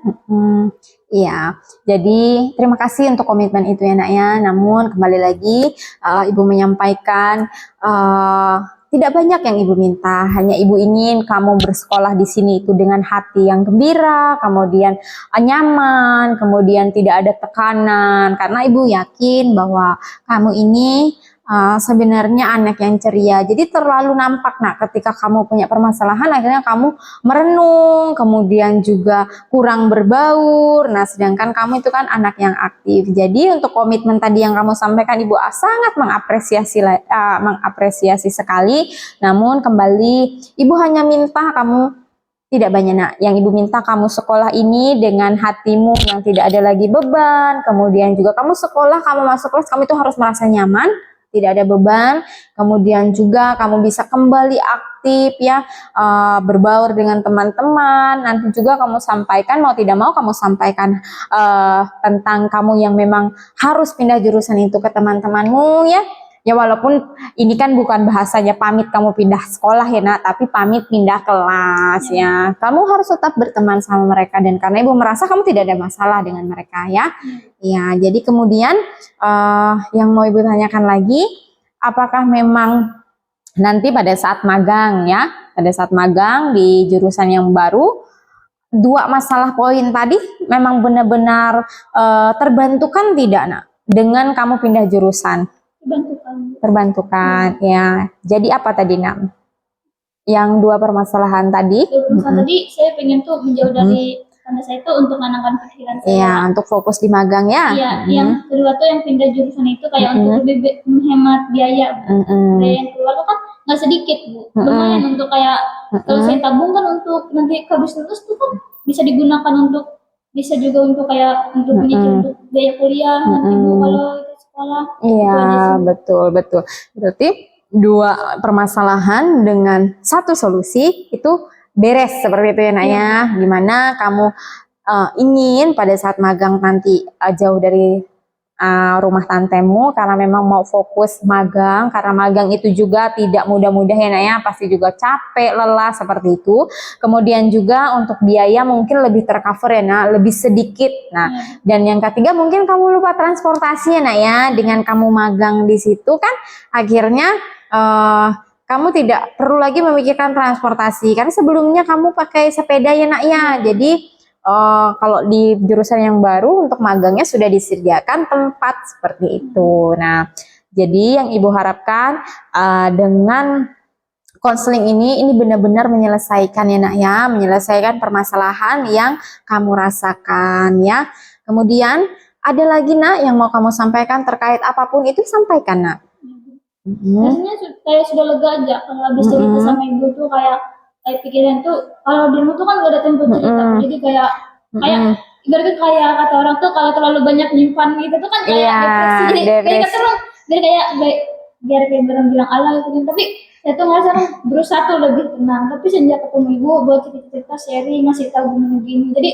Iya, jadi terima kasih untuk komitmen itu ya nak ya. Namun kembali lagi Ibu menyampaikan tidak banyak yang Ibu minta, hanya Ibu ingin kamu bersekolah di sini itu dengan hati yang gembira, kemudian nyaman, kemudian tidak ada tekanan. Karena Ibu yakin bahwa kamu ini sebenarnya anak yang ceria. Jadi terlalu nampak nak ketika kamu punya permasalahan akhirnya kamu merenung, kemudian juga kurang berbaur. Nah, sedangkan kamu itu kan anak yang aktif. Jadi untuk komitmen tadi yang kamu sampaikan Ibu sangat mengapresiasi sekali. Namun kembali Ibu hanya minta kamu tidak banyak nak. Yang Ibu minta kamu sekolah ini dengan hatimu yang tidak ada lagi beban. Kemudian juga kamu sekolah, kamu masuk kelas, kamu itu harus merasa nyaman, tidak ada beban. Kemudian juga kamu bisa kembali aktif ya, berbaur dengan teman-teman. Nanti juga kamu sampaikan, mau tidak mau kamu sampaikan tentang kamu yang memang harus pindah jurusan itu ke teman-temanmu ya. Ya walaupun ini kan bukan bahasanya pamit kamu pindah sekolah ya nak, tapi pamit pindah kelas ya. Kamu harus tetap berteman sama mereka, dan karena Ibu merasa kamu tidak ada masalah dengan mereka ya. Ya, jadi kemudian yang mau Ibu tanyakan lagi, apakah memang nanti pada saat magang ya, pada saat magang di jurusan yang baru, dua masalah poin tadi memang benar-benar terbantukan tidak nak dengan kamu pindah jurusan? Terbantukan ya. Jadi apa tadi nak? Yang dua permasalahan tadi? Tadi saya pengen tuh menjauh dari tanda saya itu untuk menenangkan pikiran saya. Iya, untuk fokus di magang ya. Iya, yang kedua tuh yang pindah jurusan itu kayak untuk lebih menghemat biaya. Biaya yang keluar tuh kan nggak sedikit, Bu. Lumayan untuk kayak kalau saya tabung kan untuk nanti habis lulus tuh kan bisa digunakan untuk, bisa juga untuk kayak untuk menyicil untuk biaya kuliah nanti Bu kalau itu sekolah. Iya, betul. Berarti dua permasalahan dengan satu solusi itu beres seperti itu ya nak ya. Gimana kamu ingin pada saat magang nanti jauh dari rumah tantemu, karena memang mau fokus magang, karena magang itu juga tidak mudah-mudah ya nak ya, pasti juga capek, lelah seperti itu. Kemudian juga untuk biaya mungkin lebih tercover ya nak, lebih sedikit. Nah, dan yang ketiga mungkin kamu lupa transportasi ya nak ya, dengan kamu magang di situ kan akhirnya kamu tidak perlu lagi memikirkan transportasi, karena sebelumnya kamu pakai sepeda ya nak ya. Jadi kalau di jurusan yang baru untuk magangnya sudah disediakan tempat seperti itu. Nah, jadi yang Ibu harapkan dengan konseling ini benar-benar menyelesaikan ya nak ya, menyelesaikan permasalahan yang kamu rasakan ya. Kemudian ada lagi nak yang mau kamu sampaikan terkait apapun itu, sampaikan nak. Rasanya kayak sudah lega aja kalau habis cerita sama Ibu tuh kayak pikiran tuh kalau di rumah tuh kan gak ada tempat cerita, jadi kayak ibaratnya kayak kata orang tuh kalau terlalu banyak nyimpan gitu tuh kan kayak depresi, jadi kayak terus biar kayak orang bilang Allah gitu. Tapi saya tuh ngerasa berusaha tuh lebih tenang. Tapi sejak ketemu Ibu buat cerita sharing, ngasih tahu gini, jadi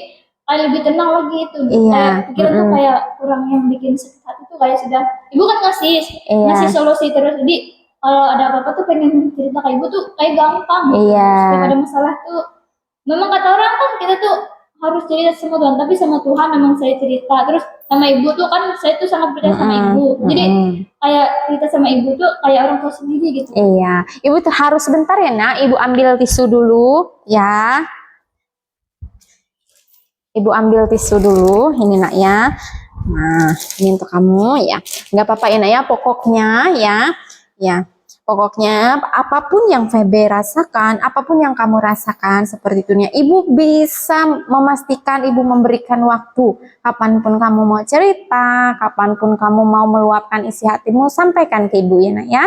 kayak lebih tenang lagi itu. Iya. Kayak pikiran tuh kayak kurang yang bikin sakit hati tuh kayak sudah ibu kan ngasih Iya. solusi terus, jadi kalau ada apa-apa tuh pengen cerita ke ibu tuh kayak gampang gitu. Iya. Setiap ada masalah tuh memang kata orang kan kita tuh harus cerita sama Tuhan, tapi sama Tuhan memang saya cerita. Terus sama ibu tuh kan saya tuh sangat percaya sama ibu, jadi kayak cerita sama ibu tuh kayak orang tua sendiri gitu. Iya, ibu tuh harus sebentar ya nak, ibu ambil tisu dulu ya. Ibu ambil tisu dulu, ini nak ya. Nah, ini untuk kamu ya. Nggak apa-apa ya nak ya, pokoknya ya. Pokoknya apapun yang Febe rasakan, apapun yang kamu rasakan seperti itu, ibu bisa memastikan, ibu memberikan waktu. Kapanpun kamu mau cerita, kapanpun kamu mau meluapkan isi hatimu, sampaikan ke ibu ya nak ya.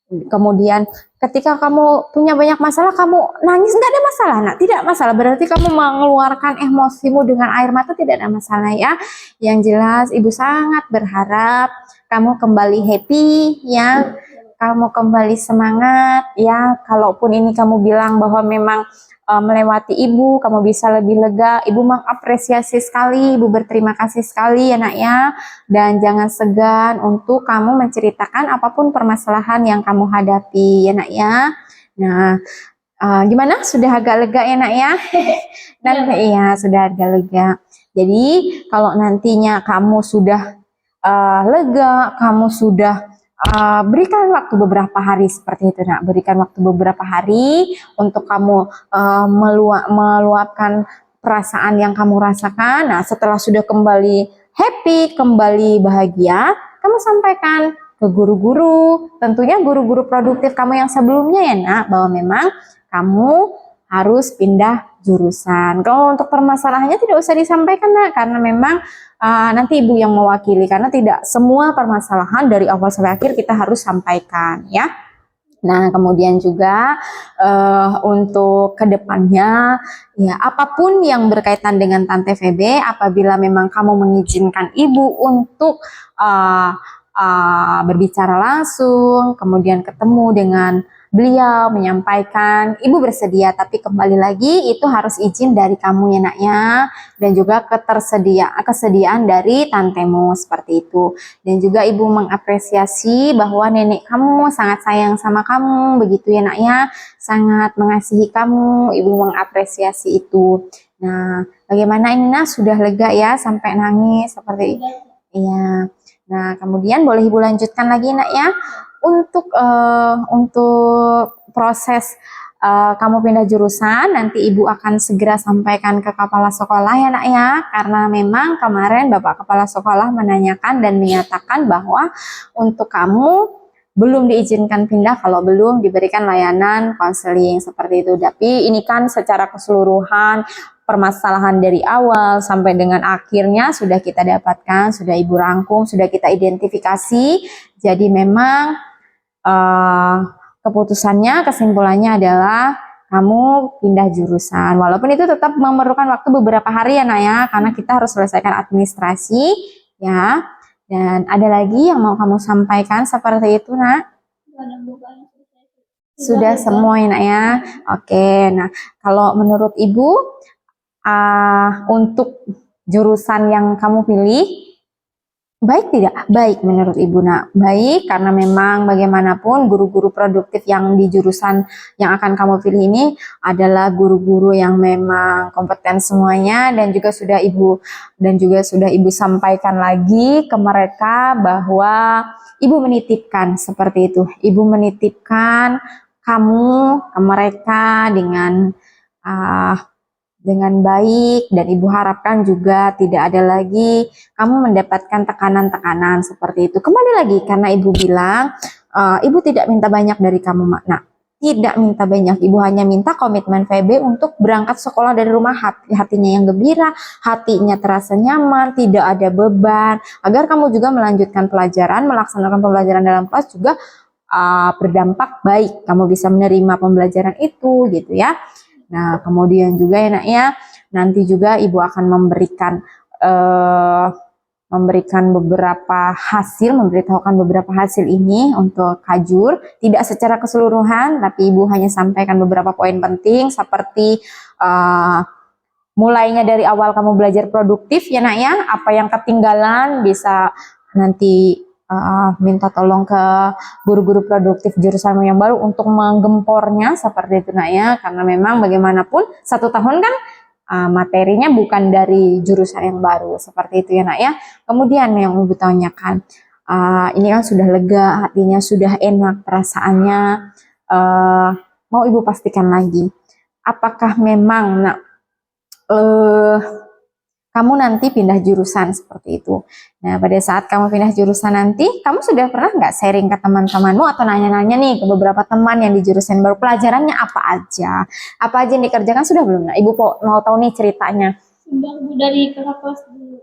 Kemudian ketika kamu punya banyak masalah, kamu nangis, nggak ada masalah nak, tidak masalah. Berarti kamu mengeluarkan emosimu dengan air mata, tidak ada masalah ya. Yang jelas ibu sangat berharap kamu kembali happy ya, kamu kembali semangat ya. Kalaupun ini kamu bilang bahwa memang melewati ibu, kamu bisa lebih lega, ibu mengapresiasi sekali, ibu berterima kasih sekali ya nak ya. Dan jangan segan untuk kamu menceritakan apapun permasalahan yang kamu hadapi ya nak ya. Nah, gimana? Sudah agak lega ya nak ya? Dan iya, sudah agak lega. Jadi kalau nantinya kamu sudah lega, kamu sudah berikan waktu beberapa hari seperti itu nak, berikan waktu beberapa hari untuk kamu meluapkan perasaan yang kamu rasakan. Nah, setelah sudah kembali happy, kembali bahagia, kamu sampaikan ke guru-guru, tentunya guru-guru produktif kamu yang sebelumnya ya nak, bahwa memang kamu harus pindah jurusan. Kalau untuk permasalahannya tidak usah disampaikan nak, karena memang nanti ibu yang mewakili, karena tidak semua permasalahan dari awal sampai akhir kita harus sampaikan ya. Nah, kemudian juga untuk kedepannya ya, apapun yang berkaitan dengan Tante Febe, apabila memang kamu mengizinkan ibu untuk berbicara langsung, kemudian ketemu dengan beliau, menyampaikan, ibu bersedia, tapi kembali lagi itu harus izin dari kamu ya naknya, dan juga kesediaan dari tantemu seperti itu. Dan juga ibu mengapresiasi bahwa nenek kamu sangat sayang sama kamu, begitu ya naknya, sangat mengasihi kamu, ibu mengapresiasi itu. Nah, bagaimana ini nak, sudah lega ya sampai nangis seperti itu? Iya. Nah, kemudian boleh ibu lanjutkan lagi nak ya. Untuk proses kamu pindah jurusan, nanti ibu akan segera sampaikan ke kepala sekolah ya nak ya, karena memang kemarin bapak kepala sekolah menanyakan dan menyatakan bahwa untuk kamu belum diizinkan pindah kalau belum diberikan layanan konseling seperti itu. Tapi ini kan secara keseluruhan permasalahan dari awal sampai dengan akhirnya sudah kita dapatkan, sudah ibu rangkum, sudah kita identifikasi. Jadi memang keputusannya, kesimpulannya adalah kamu pindah jurusan. Walaupun itu tetap memerlukan waktu beberapa hari ya nak ya, karena kita harus selesaikan administrasi ya. Dan ada lagi yang mau kamu sampaikan seperti itu nak? Sudah semua ya nak ya. Oke, nah kalau menurut ibu untuk jurusan yang kamu pilih, baik tidak? Baik menurut ibu nak, baik, karena memang bagaimanapun guru-guru produktif yang di jurusan yang akan kamu pilih ini adalah guru-guru yang memang kompeten semuanya, dan juga sudah ibu sampaikan lagi ke mereka bahwa ibu menitipkan seperti itu, ibu menitipkan kamu ke mereka dengan baik, dan ibu harapkan juga tidak ada lagi kamu mendapatkan tekanan-tekanan seperti itu. Kembali lagi, karena ibu bilang ibu tidak minta banyak dari kamu nak, tidak minta banyak, ibu hanya minta komitmen Febe untuk berangkat sekolah dari rumah hatinya yang gembira, hatinya terasa nyaman, tidak ada beban, agar kamu juga melanjutkan pelajaran, melaksanakan pembelajaran dalam kelas juga berdampak baik, kamu bisa menerima pembelajaran itu gitu ya. Nah, kemudian juga ya nak ya, nanti juga ibu akan memberikan beberapa hasil, memberitahukan beberapa hasil ini untuk Kajur, tidak secara keseluruhan, tapi ibu hanya sampaikan beberapa poin penting seperti mulainya dari awal kamu belajar produktif ya nak ya, apa yang ketinggalan bisa nanti minta tolong ke guru-guru produktif jurusanmu yang baru untuk menggempornya seperti itu nak ya, karena memang bagaimanapun 1 tahun kan materinya bukan dari jurusan yang baru seperti itu ya nak ya. Kemudian yang ibu tanyakan, ini kan sudah lega, hatinya sudah enak, perasaannya mau ibu pastikan lagi, apakah memang nak kamu nanti pindah jurusan seperti itu. Nah, pada saat kamu pindah jurusan nanti, kamu sudah pernah nggak sharing ke teman-temanmu atau nanya-nanya nih ke beberapa teman yang di jurusan baru, pelajarannya apa aja? Apa aja yang dikerjakan, sudah belum? Nah, ibu mau tahu nih ceritanya. Sudah, Bu, dari kakak kelas dulu.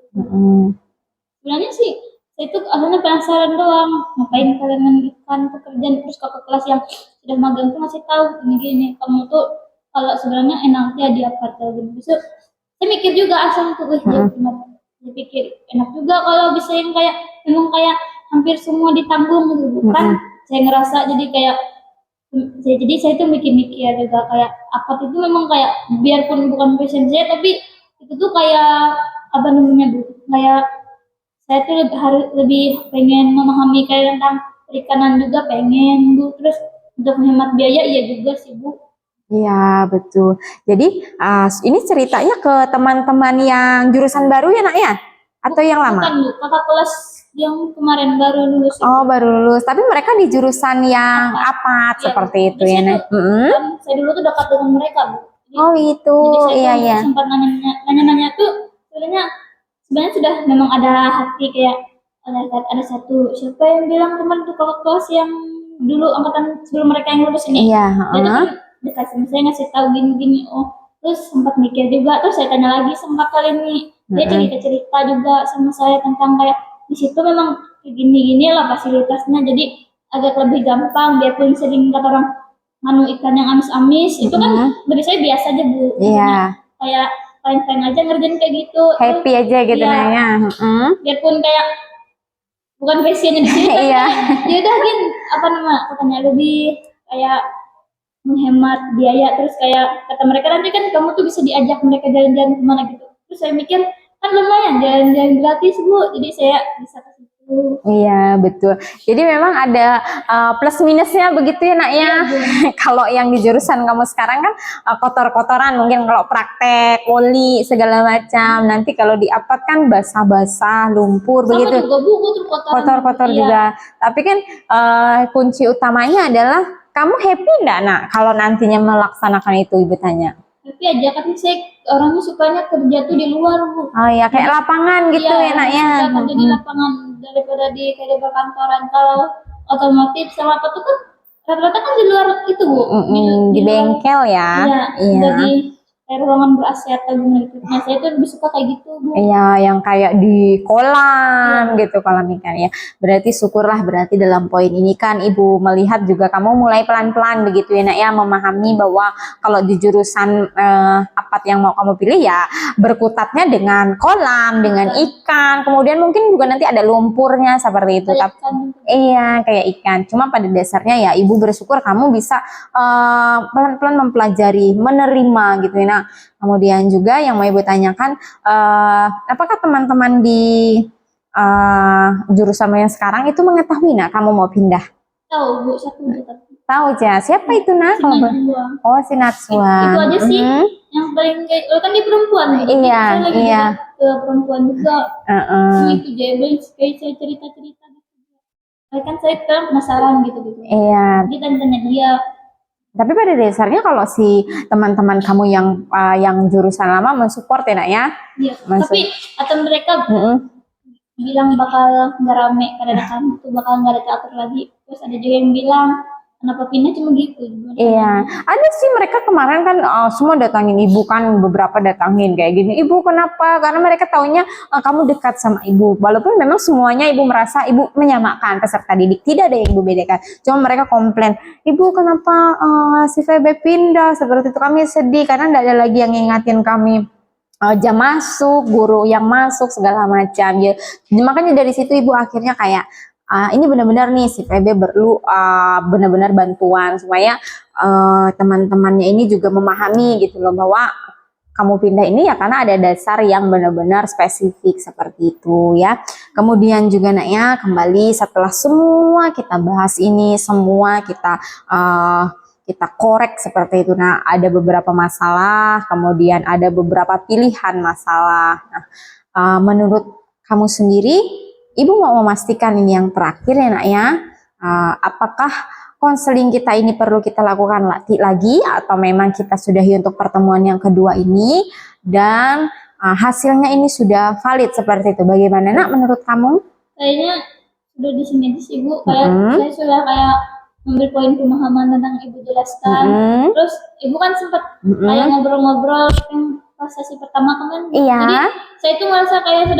Sebenarnya sih, saya itu awalnya penasaran doang, ngapain kalian melanjutkan pekerjaan, terus kakak kelas yang sudah magang tuh ngasih tahu gini-gini, kamu tuh kalau sebenarnya enaknya di apartemen. Besok saya mikir juga asal tuh, saya pikir enak juga kalau bisa yang kayak memang kayak hampir semua ditanggung gitu, bukan? Saya ngerasa jadi kayak saya tuh mikir-mikir juga kayak apart itu memang kayak biarpun bukan passion saya, tapi itu tuh kayak apa namanya Bu, kayak saya tuh lebih pengen memahami kayak tentang perikanan juga pengen Bu, terus untuk menghemat biaya iya juga sih Bu. Iya betul. Jadi ini ceritanya ke teman-teman yang jurusan baru ya nak ya? Atau yang lama? Bukan Bu, kakak kelas yang kemarin baru lulus. Oh baru lulus, tapi mereka di jurusan yang apa seperti itu ya nak? Kan saya dulu tuh dekat dengan mereka Bu. Jadi, oh itu, jadi saya iya. sempat nanya-nanya tuh sebenarnya sudah memang ada hati kayak ada satu siapa yang bilang teman tuh kakak kelas yang dulu angkatan sebelum mereka yang lulus ini. Iya. Dia tuh dekat sama saya ngasih tahu gini-gini. Oh terus sempat mikir juga, terus saya tanya lagi sama kalian nih, dia cerita juga sama saya tentang kayak di situ memang gini-gini lah fasilitasnya, jadi agak lebih gampang biarpun sering kata orang nganu ikan yang amis-amis itu kan bagi saya biasa aja Bu. Iya. Kayak fine-fine aja ngerjain kayak gitu. Happy aja gitu nanya. Biarpun kayak bukan passionnya di sini, tapi ya udah gin apa nama katanya lebih kayak menghemat biaya, terus kayak kata mereka nanti kan kamu tuh bisa diajak mereka jalan-jalan kemana gitu. Terus saya mikir kan lumayan jalan-jalan gratis Bu, jadi saya bisa ke situ. Iya betul. Jadi memang ada plus minusnya begitu ya nak ya. Kalau yang di jurusan kamu sekarang kan kotor-kotoran, mungkin kalau praktek, woli segala macam. Nanti kalau di apart kan basah-basah, lumpur sama begitu. Juga, Bu, kotor-kotor juga. Tapi kan kunci utamanya adalah kamu happy enggak nak kalau nantinya melaksanakan itu, ibu tanya. Happy aja, tapi saya orangnya sukanya kerja tuh di luar Bu. Oh ya kayak lapangan gitu ya nak ya. Kerja di lapangan daripada di kayak perkantoran. Kalau otomotif sama apa tuh kan rata-rata kan di luar itu Bu. Di bengkel ya. Iya. Jadi kayak ruangan ber-AC atau gimana gitu. Nah saya tuh lebih suka kayak gitu Bu. Iya yang kayak di kolam gitu, kolam ikan ya. Berarti syukurlah, berarti dalam poin ini kan ibu melihat juga kamu mulai pelan-pelan begitu ya nak ya, memahami bahwa kalau di jurusan apa yang mau kamu pilih ya berkutatnya dengan kolam, dengan ikan, kemudian mungkin juga nanti ada lumpurnya seperti itu. Iya kayak ikan. Cuma pada dasarnya ya ibu bersyukur kamu bisa pelan-pelan mempelajari, menerima gitu ya. Nah, kemudian juga yang mau ibu tanyakan, apakah teman-teman di jurusan yang sekarang itu mengetahui nak kamu mau pindah? Tahu Bu, satu tahu aja. Siapa itu nak? Oh si Natsua. Itu aja sih yang paling kan dia perempuan. Iya iya. Perempuan juga. Itu dia kayak saya cerita-cerita gitu. Kan saya kan penasaran gitu. Iya. Kita tanya dia. Tapi pada dasarnya kalau si teman-teman kamu yang jurusan lama mensupport ya nak ya? Iya. Tapi atau mereka bilang bakal nggak rame kadang-kadang itu bakal nggak ada teater lagi. Terus ada juga yang bilang kenapa pindah cuma gitu. Iya, ada sih mereka kemarin kan semua datangin ibu kan, beberapa datangin kayak gini. Ibu kenapa? Karena mereka taunya kamu dekat sama ibu. Walaupun memang semuanya ibu merasa ibu menyamakan peserta didik, tidak ada yang ibu bedakan. Cuma mereka komplain, ibu kenapa si Febe pindah seperti itu, kami sedih karena tidak ada lagi yang ngingatin kami. Jam masuk, guru yang masuk segala macam ya. Makanya dari situ ibu akhirnya kayak ini benar-benar nih si PB perlu benar-benar bantuan supaya teman-temannya ini juga memahami gitu loh bahwa kamu pindah ini ya karena ada dasar yang benar-benar spesifik seperti itu ya. Kemudian juga nak ya, kembali setelah semua kita bahas ini, semua kita korek seperti itu. Nah, ada beberapa masalah, kemudian ada beberapa pilihan masalah. Nah, menurut kamu sendiri, Ibu mau memastikan ini yang terakhir ya nak ya. Apakah konseling kita ini perlu kita lakukan lagi atau memang kita sudahi untuk pertemuan yang kedua ini dan hasilnya ini sudah valid seperti itu? Bagaimana nak menurut kamu? Kayaknya sudah di sini sih Bu, kayak saya sudah kayak memberi poin pemahaman tentang Ibu jelaskan. Terus Ibu kan sempat kayak ngobrol-ngobrol yang pas sesi pertama kan. Iya. Jadi saya itu merasa kayak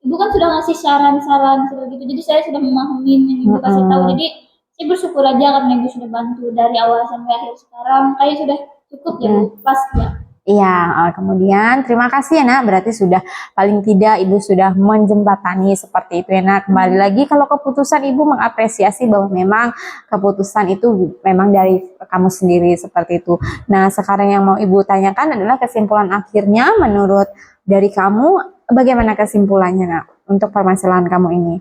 Ibu kan sudah ngasih saran-saran gitu. Jadi saya sudah memahami yang Ibu kasih tahu. Jadi saya bersyukur aja karena Ibu sudah bantu dari awal sampai akhir sekarang. Kayak sudah cukup ya Bu, pas ya. Iya, kemudian terima kasih ya nak, berarti sudah paling tidak Ibu sudah menjembatani seperti itu ya nak. Kembali lagi kalau keputusan Ibu mengapresiasi bahwa memang keputusan itu memang dari kamu sendiri seperti itu. Nah sekarang yang mau Ibu tanyakan adalah kesimpulan akhirnya menurut dari kamu, bagaimana kesimpulannya nak untuk permasalahan kamu ini?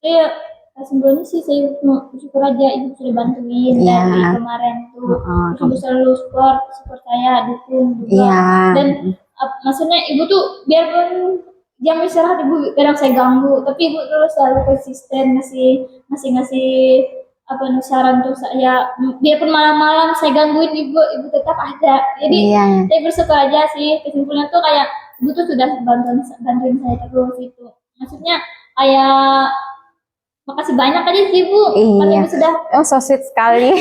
Iya. Sebelumnya sih saya bersyukur aja Ibu sudah bantuin dari kemarin tuh. Ibu selalu support saya, dukung juga. Dan maksudnya Ibu tuh biarpun jam istirahat Ibu kadang saya ganggu, tapi Ibu terus selalu konsisten ngasih saran tuh saya. Biarpun malam-malam saya gangguin Ibu tetap ada. Jadi saya bersyukur aja sih. Kesimpulannya tuh kayak Ibu tuh sudah bantuin saya terus itu. Maksudnya kayak makasih banyak aja sih Bu, karena Ibu sudah so sweet sekali.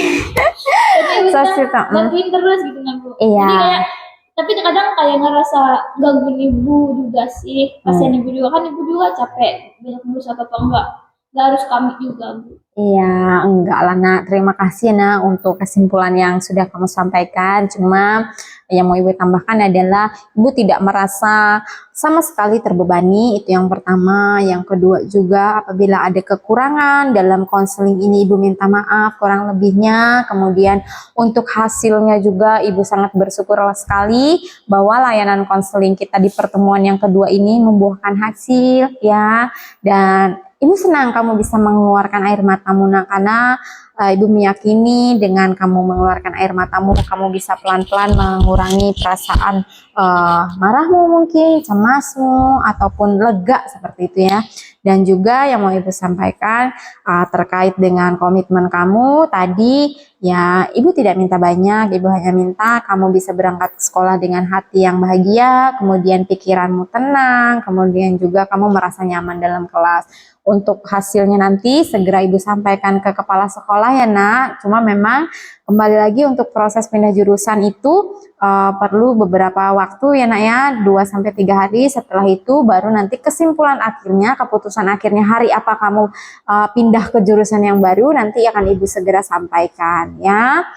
So sweet, bantuin terus gitu kan Bu. Jadi kayak, tapi kadang kayak ngerasa gangguin Ibu juga sih, kasihan Ibu juga kan, Ibu juga capek banyak ngurus apa enggak harus kami juga Bu. Iya, enggak lah nak, terima kasih nak untuk kesimpulan yang sudah kamu sampaikan. Cuma yang mau Ibu tambahkan adalah Ibu tidak merasa sama sekali terbebani, itu yang pertama. Yang kedua juga apabila ada kekurangan dalam konseling ini Ibu minta maaf kurang lebihnya. Kemudian untuk hasilnya juga Ibu sangat bersyukur sekali bahwa layanan konseling kita di pertemuan yang kedua ini membuahkan hasil ya. Dan Ibu senang kamu bisa mengeluarkan air matamu nak, karena Ibu meyakini dengan kamu mengeluarkan air matamu, kamu bisa pelan-pelan mengurangi perasaan marahmu mungkin, cemasmu, ataupun lega seperti itu ya. Dan juga yang mau Ibu sampaikan terkait dengan komitmen kamu tadi, ya Ibu tidak minta banyak, Ibu hanya minta kamu bisa berangkat ke sekolah dengan hati yang bahagia, kemudian pikiranmu tenang, kemudian juga kamu merasa nyaman dalam kelas. Untuk hasilnya nanti segera Ibu sampaikan ke kepala sekolah ya nak. Cuma memang kembali lagi untuk proses pindah jurusan itu perlu beberapa waktu ya nak ya, 2-3 hari. Setelah itu baru nanti kesimpulan akhirnya, keputusan akhirnya hari apa kamu pindah ke jurusan yang baru nanti akan Ibu segera sampaikan ya.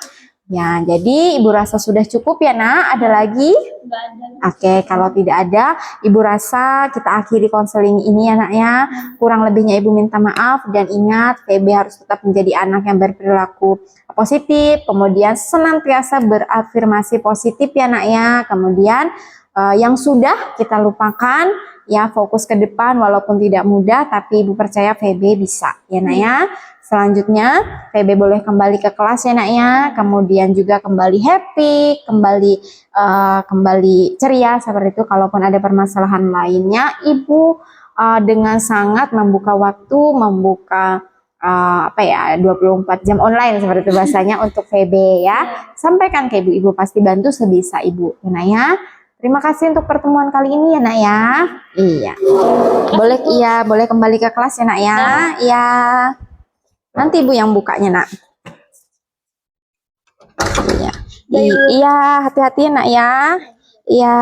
Ya, jadi Ibu rasa sudah cukup ya nak? Ada lagi? Oke, kalau tidak ada, Ibu rasa kita akhiri konseling ini ya nak ya. Kurang lebihnya Ibu minta maaf dan ingat Feby harus tetap menjadi anak yang berperilaku positif, kemudian senantiasa berafirmasi positif ya nak ya. Kemudian yang sudah kita lupakan ya, fokus ke depan walaupun tidak mudah, tapi Ibu percaya Feby bisa ya nak ya. Selanjutnya Feby boleh kembali ke kelas ya nak ya, kemudian juga kembali happy, kembali ceria seperti itu. Kalaupun ada permasalahan lainnya, Ibu dengan sangat membuka waktu, membuka 24 jam online seperti itu bahasanya untuk Feby ya. Sampaikan ke Ibu pasti bantu sebisa Ibu ya nak ya. Terima kasih untuk pertemuan kali ini ya nak ya. Iya. Boleh kembali ke kelas ya nak ya. Iya. Nanti Ibu yang bukanya nak. Iya. Iya, hati-hati ya nak ya. Iya.